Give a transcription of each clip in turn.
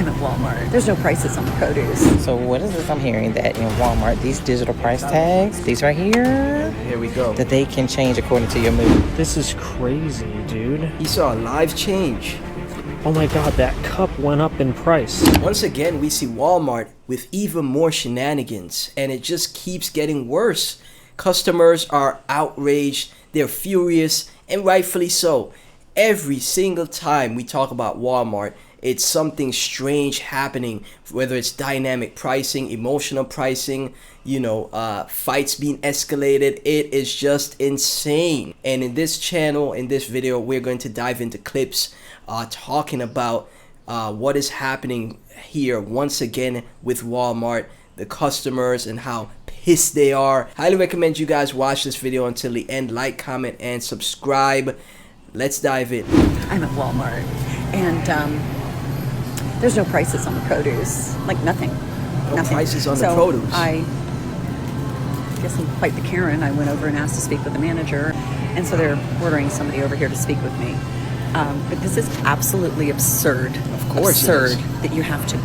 I'm at Walmart. There's no prices on the produce. So what is this I'm hearing that in Walmart, these digital price tags, these right here we go. that they can change according to your mood. This is crazy, dude. He saw a live change. Oh my god, that cup went up in price. Once again, we see Walmart with even more shenanigans, and it just keeps getting worse. Customers are outraged, they're furious, and rightfully so. Every single time we talk about Walmart, it's something strange happening, whether it's dynamic pricing, emotional pricing, fights being escalated. It is just insane. And in this channel, in this video, we're going to dive into clips talking about what is happening here once again with Walmart, the customers, and how pissed they are. Highly recommend you guys watch this video until the end. Like, comment, and subscribe. Let's dive in. I'm at Walmart, and there's no prices on the produce. Like nothing. No prices on the produce. I guess I'm quite the Karen. I went over and asked to speak with the manager, and so they're ordering somebody over here to speak with me. But this is absolutely absurd. Of course, absurd that you have to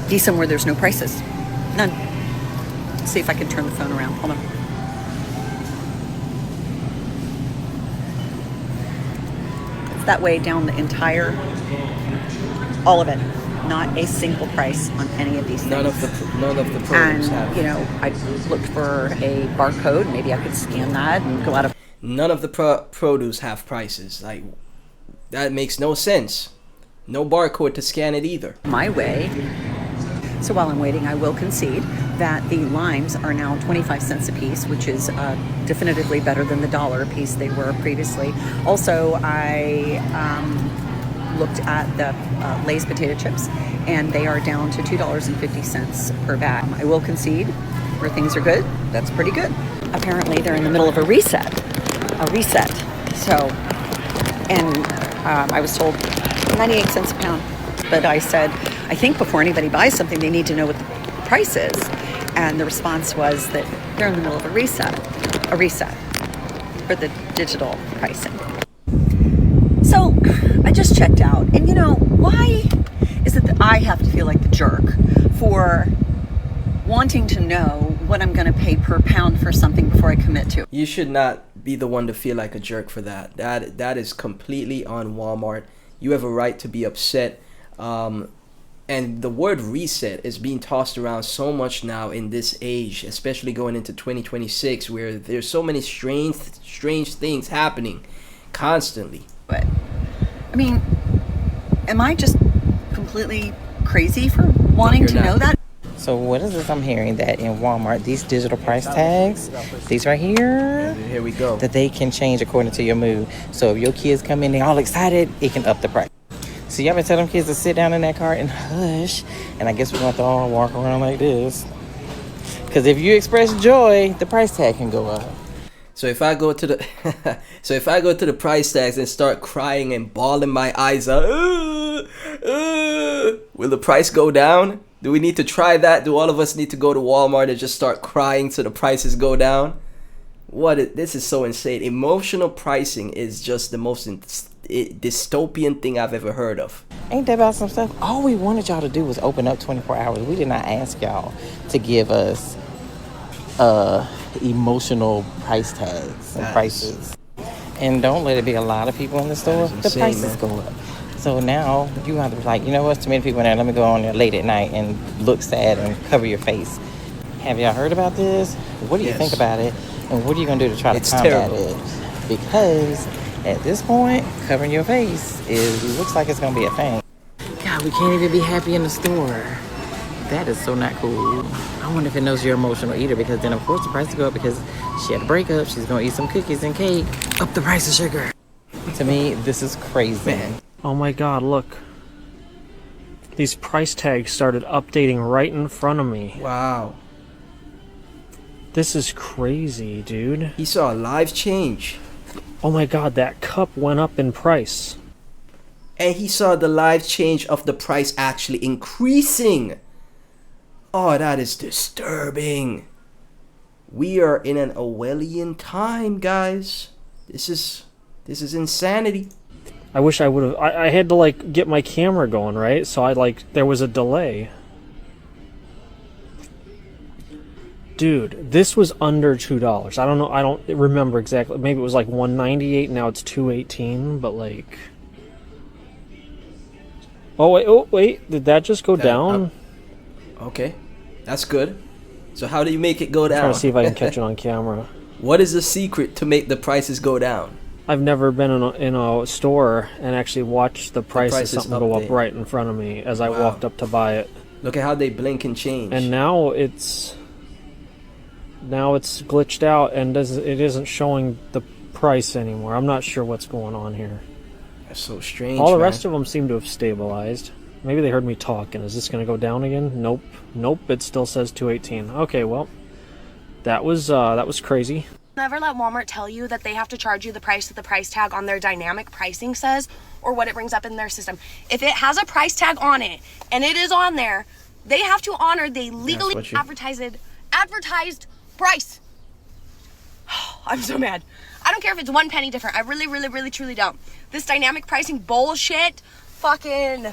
be somewhere there's no prices. None. Let's see if I can turn the phone around. Hold on. It's that way down the entire, all of it. Not a single price on any of these things. None of the produce have. And I looked for a barcode. Maybe I could scan that and go out of. None of the produce have prices. Like, that makes no sense. No barcode to scan it either. My way. So while I'm waiting, I will concede that the limes are now 25 cents a piece, which is definitively better than the $1 a piece they were previously. Also, I looked at the Lay's potato chips, and they are down to $2.50 per bag. I will concede where things are good. That's pretty good. Apparently, they're in the middle of a reset. So, and I was told 98 cents a pound. But I said, I think before anybody buys something, they need to know what the price is. And the response was that they're in the middle of a reset for the digital pricing. So I just checked out. And why is it that I have to feel like the jerk for wanting to know what I'm going to pay per pound for something before I commit to? You should not be the one to feel like a jerk for that. That is completely on Walmart. You have a right to be upset. And the word reset is being tossed around so much now in this age, especially going into 2026, where there's so many strange things happening constantly. But I mean, am I just completely crazy for wanting to know that? So what is this I'm hearing that in Walmart, these digital price tags, these right here, Here we go. that they can change according to your mood. So if your kids come in, they're all excited, it can up the price. So y'all been telling them kids to sit down in that car and hush. And I guess we're going to have to all walk around like this. Because if you express joy, the price tag can go up. So if I go to the the price tags and start crying and bawling my eyes out, will the price go down? Do we need to try that? Do all of us need to go to Walmart and just start crying so the prices go down? This is so insane. Emotional pricing is just the most dystopian thing I've ever heard of. Ain't that about some stuff? All we wanted y'all to do was open up 24 hours. We did not ask y'all to give us emotional price tags and prices. And don't let it be a lot of people in the store. The prices go up. So now you have to be like, you know what, too many people in there. Let me go on there late at night and look sad and cover your face. Have y'all heard about this? What do you think about it? And what are you going to do to try to combat it? Because at this point, covering your face looks like it's going to be a thing. God, we can't even be happy in the store. That is so not cool. I wonder if it knows you're an emotional eater, because then, of course, the price will go up because she had a breakup. She's going to eat some cookies and cake. Up the price of sugar. To me, this is crazy. Man. Oh my god, look. These price tags started updating right in front of me. Wow. This is crazy, dude. He saw a live change. Oh my god, that cup went up in price. And he saw the live change of the price actually increasing. Oh, that is disturbing. We are in an Orwellian time, guys. This is insanity. I wish I would have. I had to like get my camera going, right? So there was a delay. Dude, this was under $2. I don't know. I don't remember exactly. Maybe it was like $198. Now it's $218. But like, oh wait, did that just go down? Okay, that's good. So how do you make it go down? I'm trying to see if I can catch it on camera. What is the secret to make the prices go down? I've never been in a store and actually watched the price of something go up update. right in front of me as I walked up to buy it. Look at how they blink and change. And now it's glitched out and it isn't showing the price anymore. I'm not sure what's going on here. That's so strange. All the man. rest of them seem to have stabilized. Maybe they heard me talking. Is this going to go down again? Nope. It still says 218. Okay, well, that was crazy. Never let Walmart tell you that they have to charge you the price that the price tag on their dynamic pricing says or what it brings up in their system. If it has a price tag on it and it is on there, they have to honor the legally advertised price. I'm so mad. I don't care if it's 1 penny different. I really, really, really, truly don't. This dynamic pricing bullshit, fucking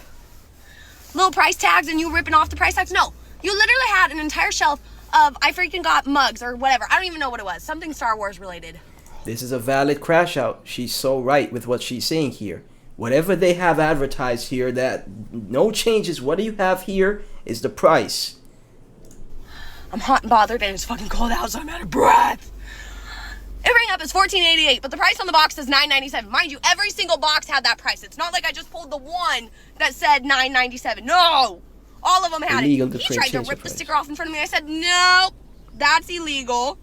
little price tags and you ripping off the price tags. No, you literally had an entire shelf of I freaking got mugs or whatever. I don't even know what it was. Something Star Wars related. This is a valid crash out. She's so right with what she's saying here. Whatever they have advertised here, that no changes. What do you have here is the price. I'm hot and bothered and it's fucking cold out, so I'm out of breath. It rang up as $14.88, but the price on the box says $9.97. Mind you, every single box had that price. It's not like I just pulled the one that said $9.97. No! All of them had Illegal it. to He tried to change the rip the price. sticker off in front of me. I said, no, that's illegal.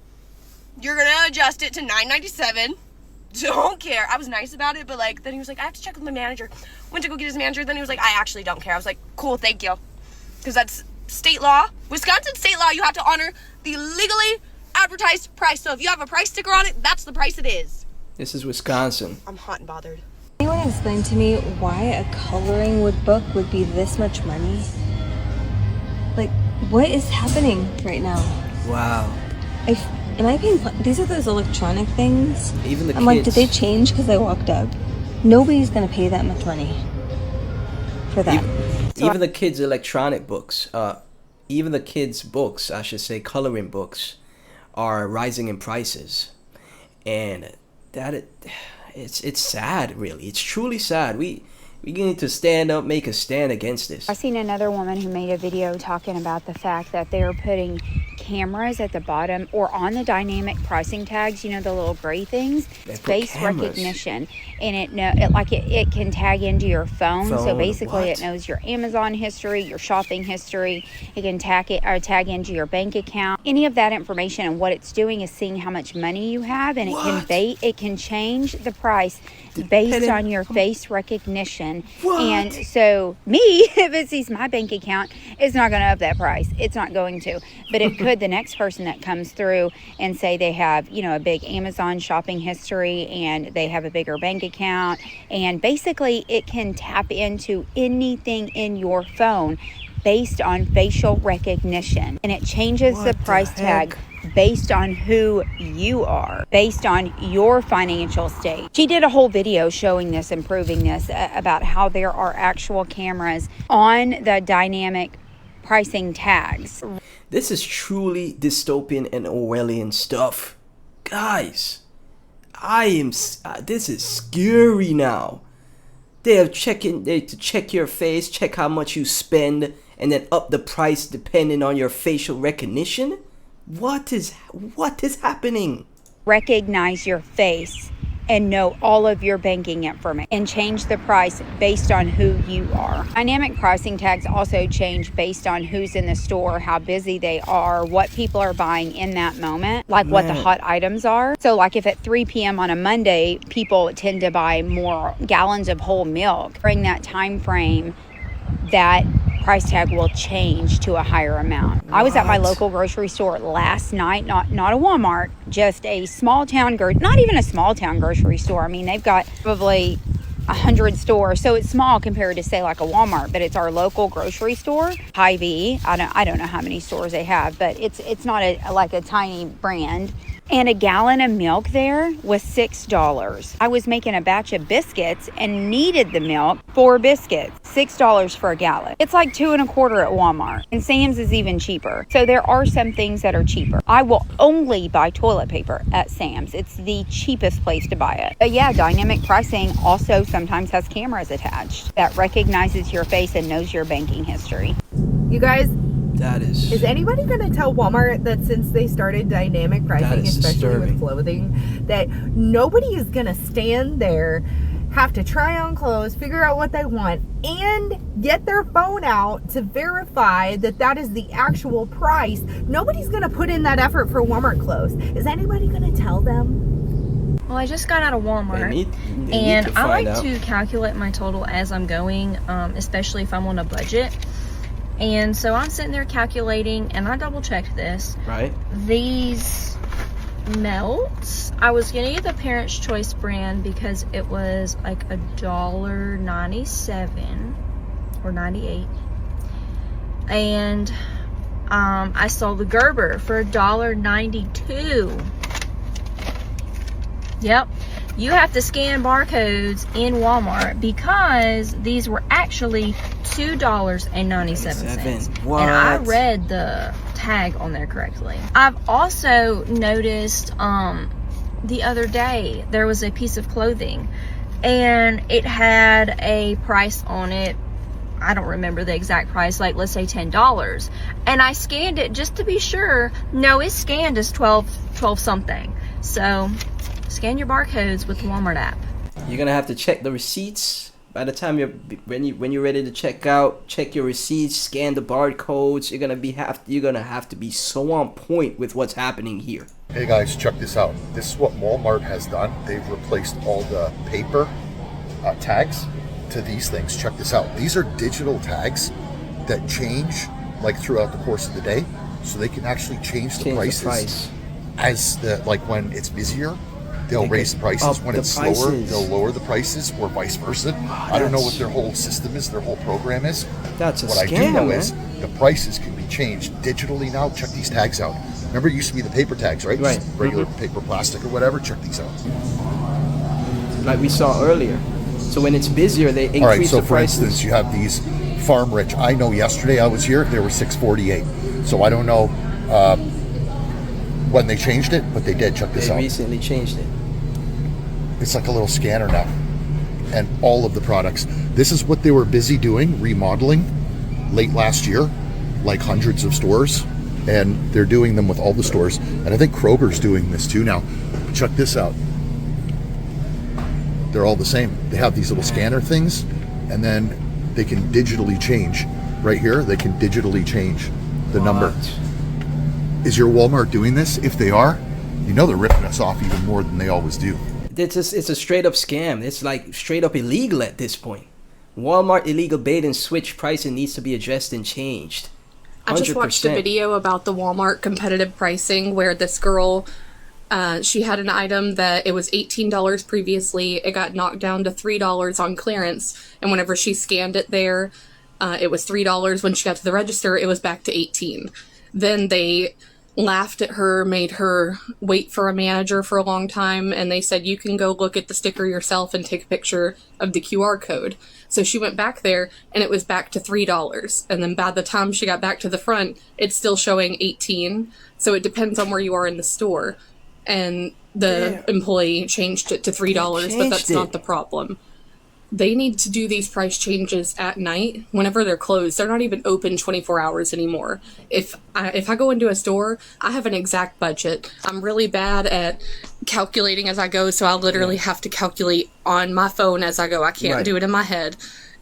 You're going to adjust it to $9.97. Don't care. I was nice about it, but like, then he was like, I have to check with my manager. Went to go get his manager. Then he was like, I actually don't care. I was like, cool, thank you. Because that's state law. Wisconsin state law, you have to honor the legally advertised price. So if you have a price sticker on it, that's the price it is. This is Wisconsin. I'm hot and bothered. Anyone explain to me why a coloring book would be this much money? Like, what is happening right now? Wow. Am I being? These are those electronic things. Even the I'm kids. like, did they change because I walked up? Nobody's gonna pay that much money for that. Even the kids' electronic books, even the kids' books, I should say, coloring books, are rising in prices, and it's sad. Really, it's truly sad. We need to stand up, make a stand against this. I seen another woman who made a video talking about the fact that they're putting cameras at the bottom or on the dynamic pricing tags, you know, the little gray things. It's face recognition, and it can tag into your phone. So basically it knows your Amazon history, your shopping history. It can tag into your bank account. Any of that information, and what it's doing is seeing how much money you have, and it can change the price based on your face recognition. And so if it sees my bank account, it's not going to up that price. It's not going to. But it could the next person that comes through and say they have, you know, a big Amazon shopping history and they have a bigger bank account. And basically it can tap into anything in your phone based on facial recognition. And it changes the price tag based on who you are, based on your financial state. She did a whole video showing this and proving this about how there are actual cameras on the dynamic pricing tags. This is truly dystopian and Orwellian stuff. Guys, this is scary now. They to check your face, check how much you spend, and then up the price depending on your facial recognition? What is happening? Recognize your face and know all of your banking information and change the price based on who you are. Dynamic pricing tags also change based on who's in the store, how busy they are, what people are buying in that moment, like what the hot items are. So like if at 3 p.m. on a Monday, people tend to buy more gallons of whole milk. During that time frame, that price tag will change to a higher amount. I was at my local grocery store last night, not a Walmart, just a small town, not even a small town grocery store. I mean, they've got probably 100 stores, so it's small compared to say like a Walmart, but it's our local grocery store. Hy-Vee, I don't know how many stores they have, but it's not like a tiny brand. And a gallon of milk there was $6. I was making a batch of biscuits and needed the milk for biscuits. $6 for a gallon. It's like $2.25 at Walmart. And Sam's is even cheaper. So there are some things that are cheaper. I will only buy toilet paper at Sam's. It's the cheapest place to buy it. But yeah, dynamic pricing also sometimes has cameras attached that recognizes your face and knows your banking history. You guys, That is anybody going to tell Walmart that since they started dynamic pricing, especially disturbing. with clothing, that nobody is going to stand there, have to try on clothes, figure out what they want, and get their phone out to verify that that is the actual price? Nobody's going to put in that effort for Walmart clothes. Is anybody going to tell them? Well, I just got out of Walmart, and I like to calculate my total as I'm going, especially if I'm on a budget. And so I'm sitting there calculating, and I double checked this. Right. These melts, I was gonna get the Parents' Choice brand because it was like $1.97 or 98, and I saw the Gerber for $1.92. Yep. You have to scan barcodes in Walmart because these were actually $2.97. What? And I read the tag on there correctly. I've also noticed the other day there was a piece of clothing and it had a price on it. I don't remember the exact price, like let's say $10. And I scanned it just to be sure. No, it's scanned as 12 something. So scan your barcodes with the Walmart app. You're gonna have to check the receipts. By the time when you're ready to check out, check your receipts, scan the barcodes. You're gonna have to be so on point with what's happening here. Hey guys, check this out. This is what Walmart has done. They've replaced all the paper tags to these things. Check this out. These are digital tags that change like throughout the course of the day, so they can actually change the prices as when it's busier. They'll raise the prices. When it's slower, they'll lower the prices, or vice versa. I don't know what their whole system is, their whole program is. That's a what scam, I do know man. is the prices can be changed digitally now. Check these tags out. Remember, it used to be the paper tags, right? Right. Just regular paper, plastic, or whatever. Check these out. Like we saw earlier. So when it's busier, they increase All right. So the for prices. instance, you have these Farm Rich. I know yesterday I was here; they were $6.48. So I don't know when they changed it, but they did. Check this out. They recently changed it. It's like a little scanner now, and all of the products. This is what they were busy doing, remodeling late last year, like hundreds of stores, and they're doing them with all the stores. And I think Kroger's doing this too now. But check this out. They're all the same. They have these little scanner things, and then they can digitally change. Right here, they can digitally change the number. Is your Walmart doing this? If they are, you know they're ripping us off even more than they always do. It's a straight up scam. It's like straight up illegal at this point. Walmart illegal bait and switch pricing needs to be addressed and changed. 100%. I just watched a video about the Walmart competitive pricing where this girl, she had an item that it was $18 previously. It got knocked down to $3 on clearance. And whenever she scanned it there, it was $3. When she got to the register, it was back to $18. Then they laughed at her, made her wait for a manager for a long time, and they said, you can go look at the sticker yourself and take a picture of the QR code. So she went back there, and it was back to $3. And then by the time she got back to the front, it's still showing 18. So it depends on where you are in the store. And the employee changed it to $3, but that's not the problem. They need to do these price changes at night whenever they're closed. They're not even open 24 hours anymore. If I go into a store, I have an exact budget. I'm really bad at calculating as I go, so I literally have to calculate on my phone as I go. I can't do it in my head.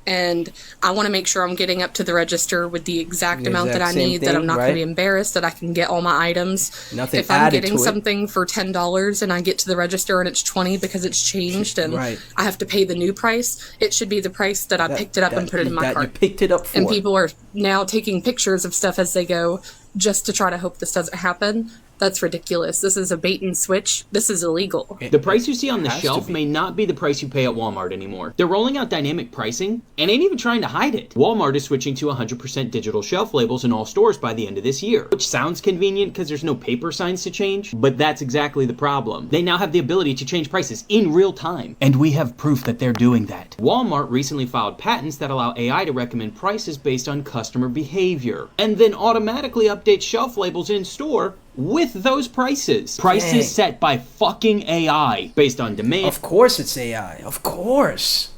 And I want to make sure I'm getting up to the register with the exact amount that I need, that I'm not going to be embarrassed, that I can get all my items. Nothing if I'm added getting to it. something for $10 and I get to the register and it's $20 because it's changed and I have to pay the new price, it should be the price that I picked it up and put it in my cart. You picked it up for. And people are now taking pictures of stuff as they go just to try to hope this doesn't happen. That's ridiculous. This is a bait and switch. This is illegal. The price you see on the shelf may not be the price you pay at Walmart anymore. They're rolling out dynamic pricing and ain't even trying to hide it. Walmart is switching to 100% digital shelf labels in all stores by the end of this year, which sounds convenient because there's no paper signs to change, but that's exactly the problem. They now have the ability to change prices in real time, and we have proof that they're doing that. Walmart recently filed patents that allow AI to recommend prices based on customer behavior, and then automatically update shelf labels in store with those prices. Prices set by fucking AI based on demand. Of course it's AI. Of course.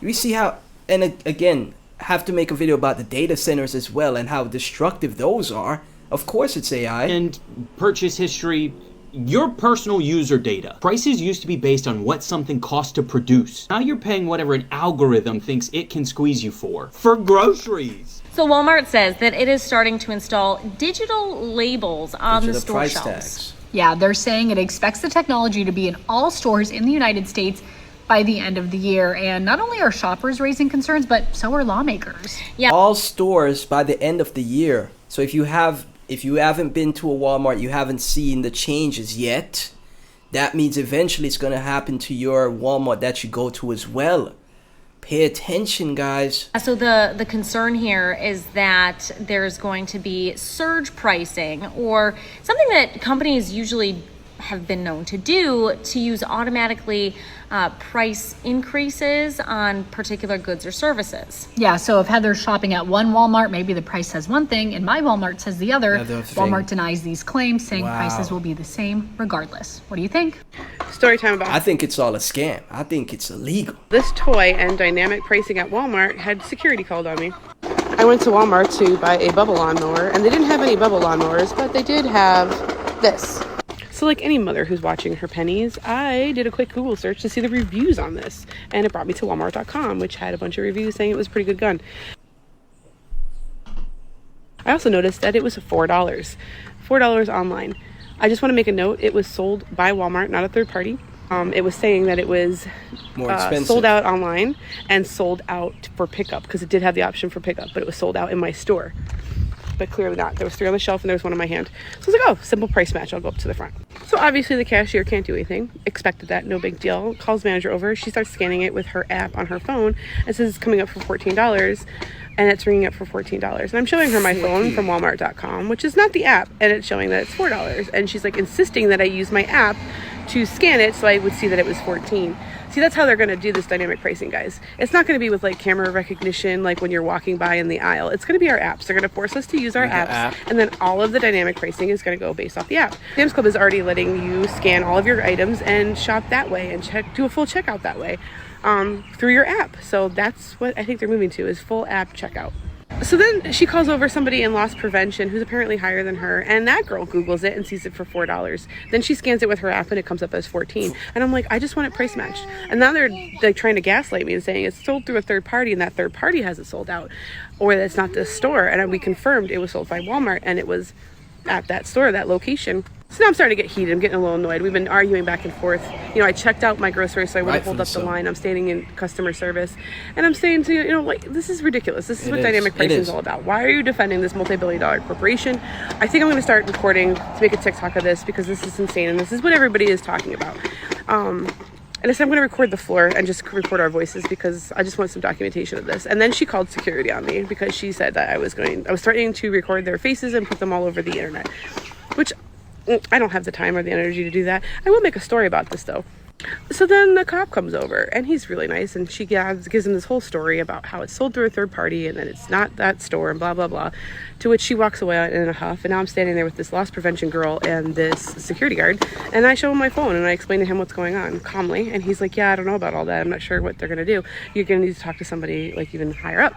We see how, and again, have to make a video about the data centers as well and how destructive those are. Of course it's AI. And purchase history, your personal user data. Prices used to be based on what something costs to produce. Now you're paying whatever an algorithm thinks it can squeeze you for groceries. So Walmart says that it is starting to install digital labels on the store shelves. Tags. Yeah, they're saying it expects the technology to be in all stores in the United States by the end of the year. And not only are shoppers raising concerns, but so are lawmakers. Yeah. All stores by the end of the year. So if you haven't been to a Walmart, you haven't seen the changes yet, that means eventually it's going to happen to your Walmart that you go to as well. Pay attention, guys. So the concern here is that there's going to be surge pricing, or something that companies usually have been known to do, to use automatically price increases on particular goods or services. Yeah, so if Heather's shopping at one Walmart, maybe the price says one thing and my Walmart says the other. Walmart denies these claims, saying prices will be the same regardless. What do you think? Story time about. I think it's all a scam. I think it's illegal. This toy and dynamic pricing at Walmart had security called on me. I went to Walmart to buy a bubble lawnmower, and they didn't have any bubble lawnmowers, but they did have this. So like any mother who's watching her pennies, I did a quick Google search to see the reviews on this, and it brought me to Walmart.com, which had a bunch of reviews saying it was a pretty good gun. I also noticed that it was $4 online. I just want to make a note, it was sold by Walmart, not a third party. It was saying that it was more expensive. Sold out online and sold out for pickup, because it did have the option for pickup, but it was sold out in my store. But clearly not. There was 3 on the shelf and there was 1 in my hand. So I was like, oh, simple price match. I'll go up to the front. So obviously the cashier can't do anything. Expected that, no big deal. Calls manager over. She starts scanning it with her app on her phone and says it's coming up for $14. And it's ringing up for $14. And I'm showing her my phone from Walmart.com, which is not the app. And it's showing that it's $4. And she's like insisting that I use my app to scan it so I would see that it was $14. See, that's how they're going to do this dynamic pricing, guys. It's not going to be with like camera recognition, like when you're walking by in the aisle. It's going to be our apps. They're going to force us to use our apps, and then all of the dynamic pricing is going to go based off the app. Sam's Club is already letting you scan all of your items and shop that way and do a full checkout that way through your app. So that's what I think they're moving to, is full app checkout. So then she calls over somebody in loss prevention who's apparently higher than her, and that girl Googles it and sees it for $4. Then she scans it with her app and it comes up as $14. And I'm like, I just want it price matched. And now they're like trying to gaslight me and saying it's sold through a third party and that third party has it sold out, or that's not this store. And we confirmed it was sold by Walmart and it was at that store, that location. So now I'm starting to get heated. I'm getting a little annoyed. We've been arguing back and forth. You know, I checked out my groceries so I wouldn't hold up the line. I'm standing in customer service. And I'm saying to you, like, this is ridiculous. This is what dynamic pricing is all about. Why are you defending this multi-billion-dollar corporation? I think I'm going to start recording to make a TikTok of this, because this is insane. And this is what everybody is talking about. And I said I'm going to record the floor and just record our voices, because I just want some documentation of this. And then she called security on me because she said that I was threatening to record their faces and put them all over the internet, which I don't have the time or the energy to do that. I will make a story about this though. So then the cop comes over and he's really nice, and she gives him this whole story about how it's sold through a third party and that it's not that store and blah blah blah, to which she walks away in a huff. And now I'm standing there with this loss prevention girl and this security guard, and I show him my phone and I explain to him what's going on calmly, and he's like, yeah, I don't know about all that, I'm not sure what they're gonna do. You're gonna need to talk to somebody like even higher up,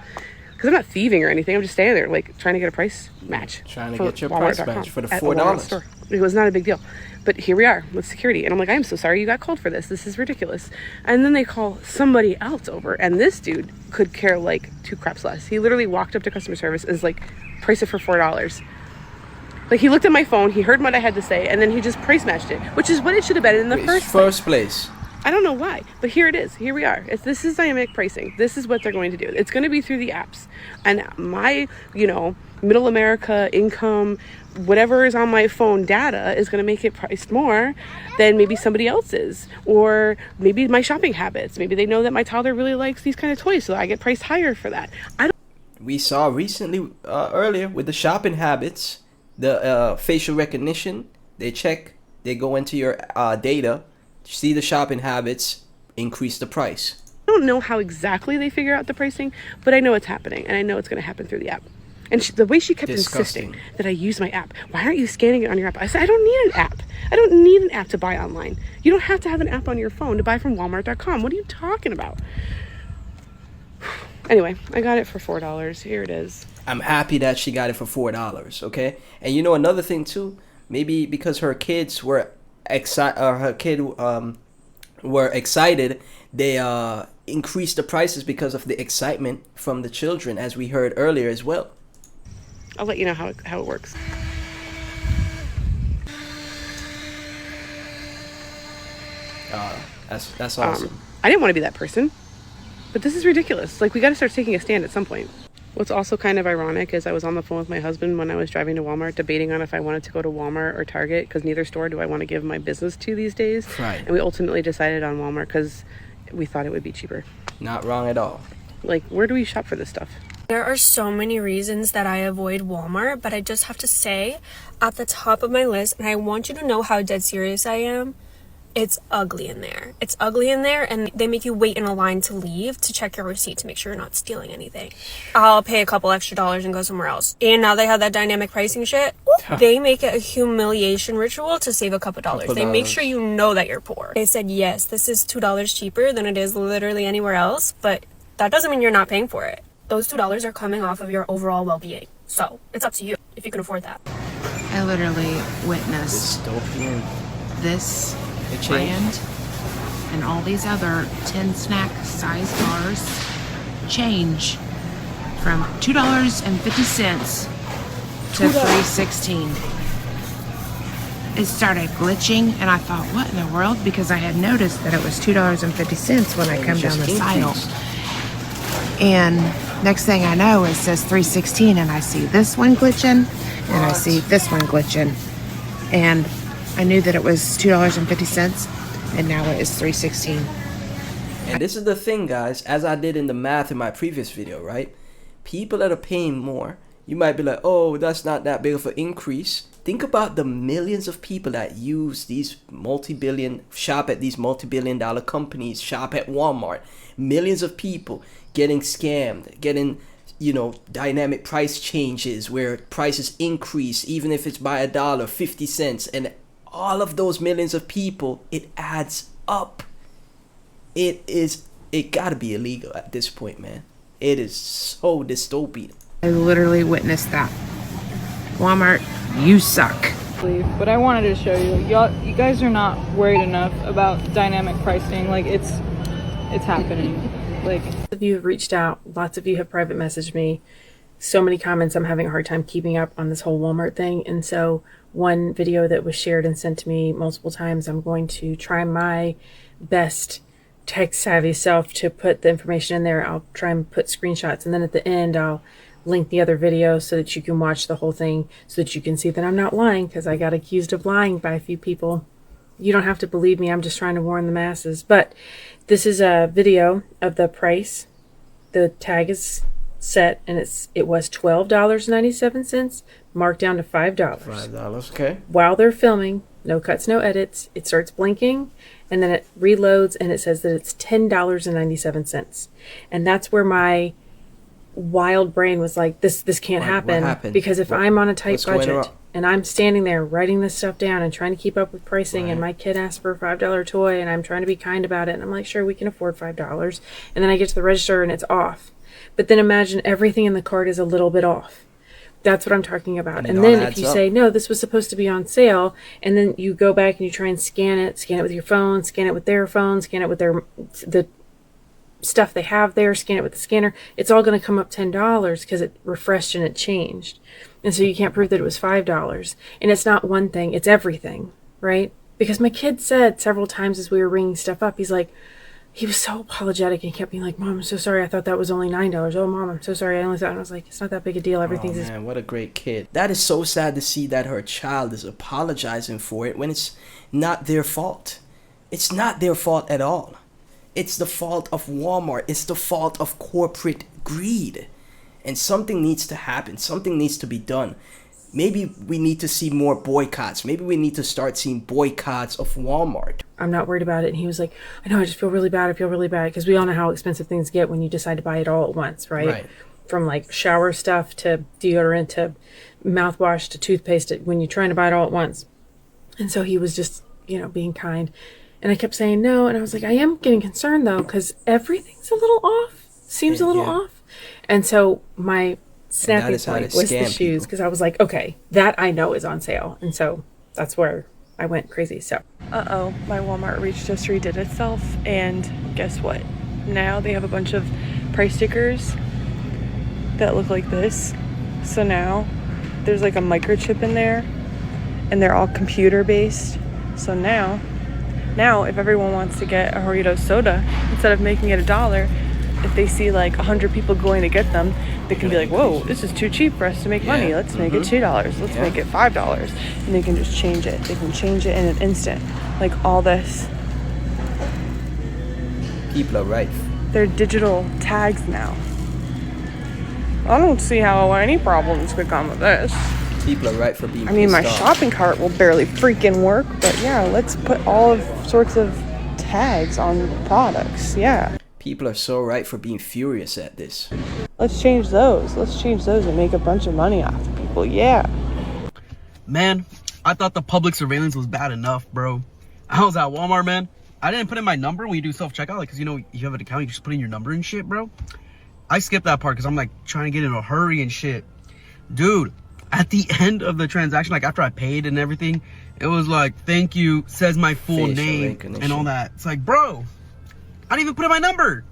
because I'm not thieving or anything. I'm just standing there like trying to get a price match. Trying to get your price match for the $4. It was not a big deal. But here we are with security. And I'm like, I'm so sorry you got called for this. This is ridiculous. And then they call somebody else over. And this dude could care like 2 craps less. He literally walked up to customer service and was like, price it for $4. Like, he looked at my phone, he heard what I had to say, and then he just price matched it, which is what it should have been in the first place. I don't know why, but here it is. Here we are. This is dynamic pricing. This is what they're going to do. It's going to be through the apps. And my, middle America income, whatever is on my phone data is going to make it priced more than maybe somebody else's. Or maybe my shopping habits. Maybe they know that my toddler really likes these kind of toys, so I get priced higher for that. We saw recently, earlier, with the shopping habits, the facial recognition, they go into your data, see the shopping habits, increase the price. I don't know how exactly they figure out the pricing, but I know it's happening, and I know it's going to happen through the app. And the way she kept insisting that I use my app. Why aren't you scanning it on your app? I said, I don't need an app. I don't need an app to buy online. You don't have to have an app on your phone to buy from Walmart.com. What are you talking about? Anyway, I got it for $4. Here it is. I'm happy that she got it for $4, okay? And another thing too, maybe because her kids were were excited, they increased the prices because of the excitement from the children, as we heard earlier as well. I'll let you know how it works. That's awesome. I didn't want to be that person, but this is ridiculous. Like, we got to start taking a stand at some point. What's also kind of ironic is I was on the phone with my husband when I was driving to Walmart, debating on if I wanted to go to Walmart or Target, because neither store do I want to give my business to these days. Right. And we ultimately decided on Walmart because we thought it would be cheaper. Not wrong at all. Like, where do we shop for this stuff? There are so many reasons that I avoid Walmart, but I just have to say, at the top of my list, and I want you to know how dead serious I am, it's ugly in there. It's ugly in there, and they make you wait in a line to leave to check your receipt to make sure you're not stealing anything. I'll pay a couple extra dollars and go somewhere else. And now they have that dynamic pricing shit. They make it a humiliation ritual to save a couple dollars. They make sure you know that you're poor. They said, yes, this is $2 cheaper than it is literally anywhere else, but that doesn't mean you're not paying for it. Those $2 are coming off of your overall well-being. So it's up to you if you can afford that. I literally witnessed this brand and all these other 10 snack size bars change from $2.50 to $3.16. It started glitching and I thought, what in the world? Because I had noticed that it was $2.50 when I come down the aisle. And next thing I know, it says $3.16 and I see this one glitching and I see this one glitching. And I knew that it was $2.50 and now it is $3.16. And this is the thing, guys, as I did in the math in my previous video, right? People that are paying more, you might be like, oh, that's not that big of an increase. Think about the millions of people that use these shop at these multi-billion-dollar companies, shop at Walmart. Millions of people getting scammed, getting, dynamic price changes where prices increase, even if it's by $1, 50 cents. And all of those millions of people, it adds up. It gotta be illegal at this point, man. It is so dystopian. I literally witnessed that. Walmart, you suck. But I wanted to show you, you guys are not worried enough about dynamic pricing. Like, it's happening. Like, lots of you have reached out. Lots of you have private messaged me. So many comments. I'm having a hard time keeping up on this whole Walmart thing. And so one video that was shared and sent to me multiple times, I'm going to try my best tech savvy self to put the information in there. I'll try and put screenshots, and then at the end I'll link the other video so that you can watch the whole thing, so that you can see that I'm not lying, because I got accused of lying by a few people. You don't have to believe me. I'm just trying to warn the masses. But this is a video of the price. The tag is set, and it was $12.97, marked down to $5. $5, okay. While they're filming, no cuts, no edits, it starts blinking, and then it reloads, and it says that it's $10.97. And that's where my wild brain was like, this can't happen. What happened? Because if I'm on a tight budget wrong? and I'm standing there writing this stuff down and trying to keep up with pricing, and my kid asks for a $5 toy, and I'm trying to be kind about it, and I'm like, sure, we can afford $5, and then I get to the register and it's off. But then imagine everything in the cart is a little bit off. That's what I'm talking about. And then if you say, no, this was supposed to be on sale, and then you go back and you try and scan it with your phone, scan it with their phone, scan it with the stuff they have there, scan it with the scanner, it's all going to come up $10 because it refreshed and it changed. And so you can't prove that it was $5. And it's not one thing, it's everything, right? Because my kid said several times as we were ringing stuff up, he's like, he was so apologetic and kept being like, Mom, I'm so sorry. I thought that was only $9. Oh, Mom, I'm so sorry. I only thought. And I was like, it's not that big a deal. Everything's man, what a great kid. That is so sad to see that her child is apologizing for it when it's not their fault. It's not their fault at all. It's the fault of Walmart. It's the fault of corporate greed. And something needs to happen. Something needs to be done. Maybe we need to see more boycotts. Maybe we need to start seeing boycotts of Walmart. I'm not worried about it. And he was like, I know, I just feel really bad. I feel really bad. Because we all know how expensive things get when you decide to buy it all at once, right? From like shower stuff to deodorant to mouthwash to toothpaste when you're trying to buy it all at once. And so he was just, you know, being kind. And I kept saying no. And I was like, I am getting concerned though, because everything's a little off. Seems a little off. And so my snapping point was the shoes, because I was like, okay, that I know is on sale. And so that's where I went crazy. So my Walmart reach just redid itself, and guess what? Now they have a bunch of price stickers that look like this. So now there's like a microchip in there, and they're all computer based. So now if everyone wants to get a Horito soda, instead of making it $1, if they see like 100 people going to get them, they can be like, whoa, this is too cheap for us to make money. Let's make it $2. Let's make it $5. And they can just change it. They can change it in an instant. Like all this. People are right. They're digital tags now. I don't see how any problems could come with this. People are right for being I mean, my pissed off. shopping cart will barely freaking work, but yeah, let's put all sorts of tags on products. Yeah. People are so right for being furious at this. Let's change those. Let's change those and make a bunch of money off of people. Yeah. Man, I thought the public surveillance was bad enough, bro. I was at Walmart, man. I didn't put in my number when you do self-checkout, like, because, you know, you have an account, you just put in your number and shit, bro. I skipped that part because I'm, like, trying to get in a hurry and shit. Dude, at the end of the transaction, like, after I paid and everything, it was like, thank you, says my full name and all that. It's like, bro, I didn't even put in my number.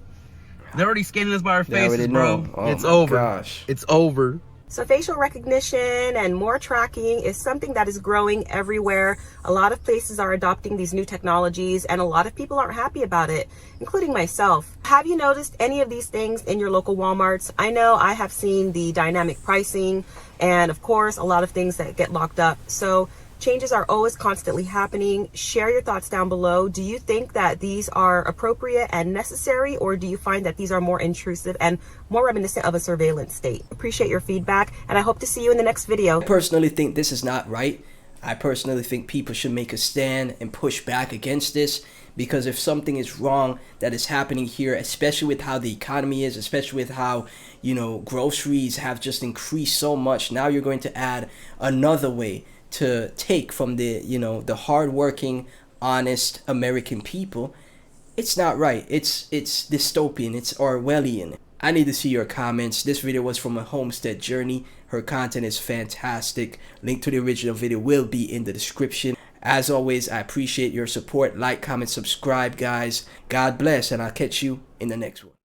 They're already scanning us by our faces, bro. Oh, it's over. Gosh. It's over. So facial recognition and more tracking is something that is growing everywhere. A lot of places are adopting these new technologies, and a lot of people aren't happy about it, including myself. Have you noticed any of these things in your local Walmarts? I know I have seen the dynamic pricing and, of course, a lot of things that get locked up. So changes are always constantly happening. Share your thoughts down below. Do you think that these are appropriate and necessary, or do you find that these are more intrusive and more reminiscent of a surveillance state? Appreciate your feedback, and I hope to see you in the next video. I personally think this is not right. I personally think people should make a stand and push back against this, because if something is wrong that is happening here, especially with how the economy is, especially with how, you know, groceries have just increased so much, now you're going to add another way to take from the, you know, the hardworking, honest American people. It's not right. It's dystopian. It's Orwellian. I need to see your comments. This video was from a homestead journey. Her content is fantastic. Link to the original video will be in the description. As always, I appreciate your support. Like, comment, subscribe, guys. God bless, and I'll catch you in the next one.